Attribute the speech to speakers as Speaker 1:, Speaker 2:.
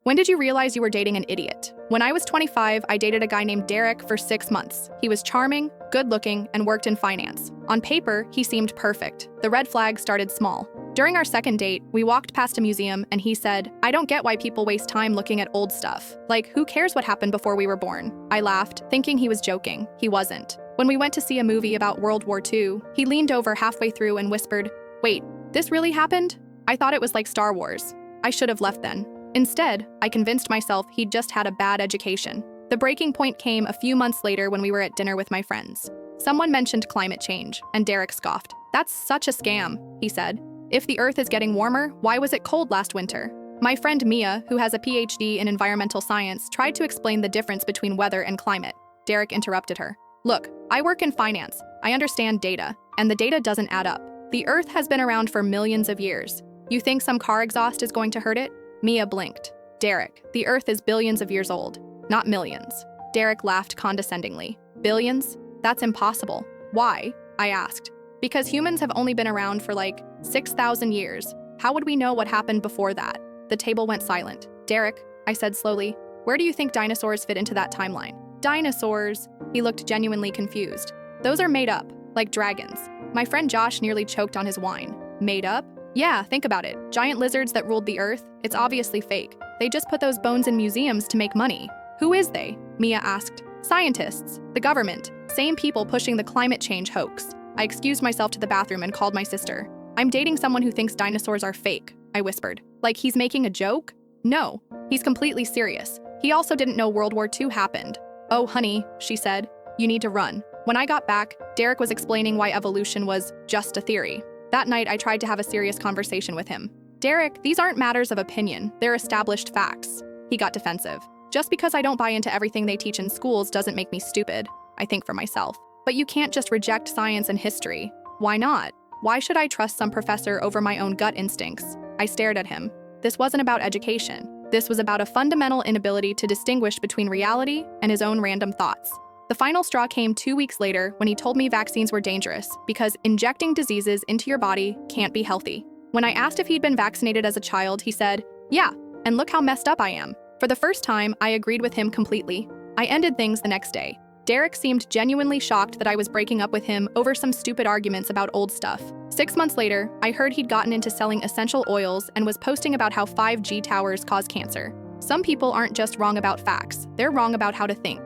Speaker 1: When did you realize you were dating an idiot? When I was 25, I dated a guy named Derek for 6 months. He was charming, good-looking, and worked in finance. On paper, he seemed perfect. The red flag started small. During our second date, we walked past a museum and he said, "I don't get why people waste time looking at old stuff. Like, who cares what happened before we were born?" I laughed, thinking he was joking. He wasn't. When we went to see a movie about World War II, he leaned over halfway through and whispered, "Wait, this really happened?" I thought it was like Star Wars. I should have left then. Instead, I convinced myself he'd just had a bad education. The breaking point came a few months later when we were at dinner with my friends. Someone mentioned climate change, and Derek scoffed. "That's such a scam," he said. "If the Earth is getting warmer, why was it cold last winter?" My friend Mia, who has a PhD in environmental science, tried to explain the difference between weather and climate. Derek interrupted her. "Look, I work in finance. I understand data, and the data doesn't add up. The Earth has been around for millions of years. You think some car exhaust is going to hurt it?" Mia blinked. "Derek, the Earth is billions of years old, not millions." Derek laughed condescendingly. "Billions? That's impossible." "Why?" I asked. "Because humans have only been around for like 6,000 years. How would we know what happened before that?" The table went silent. "Derek," I said slowly, "where do you think dinosaurs fit into that timeline?" "Dinosaurs?" He looked genuinely confused. "Those are made up, like dragons." My friend Josh nearly choked on his wine. "Made up?" "Yeah, think about it. Giant lizards that ruled the Earth? It's obviously fake. They just put those bones in museums to make money." "Who is they?" Mia asked. "Scientists, the government, same people pushing the climate change hoax." I excused myself to the bathroom and called my sister. "I'm dating someone who thinks dinosaurs are fake," I whispered. "Like he's making a joke?" "No, he's completely serious. He also didn't know World War II happened." "Oh, honey," she said, "you need to run." When I got back, Derek was explaining why evolution was just a theory. That night, I tried to have a serious conversation with him. "Derek, these aren't matters of opinion. They're established facts." He got defensive. "Just because I don't buy into everything they teach in schools doesn't make me stupid. I think for myself. But you can't just reject science and history." "Why not? Why should I trust some professor over my own gut instincts?" I stared at him. This wasn't about education. This was about a fundamental inability to distinguish between reality and his own random thoughts. The final straw came 2 weeks later when he told me vaccines were dangerous because injecting diseases into your body can't be healthy. When I asked if he'd been vaccinated as a child, he said, "Yeah, and look how messed up I am." For the first time, I agreed with him completely. I ended things the next day. Derek seemed genuinely shocked that I was breaking up with him over some stupid arguments about old stuff. 6 months later, I heard he'd gotten into selling essential oils and was posting about how 5G towers cause cancer. Some people aren't just wrong about facts, they're wrong about how to think.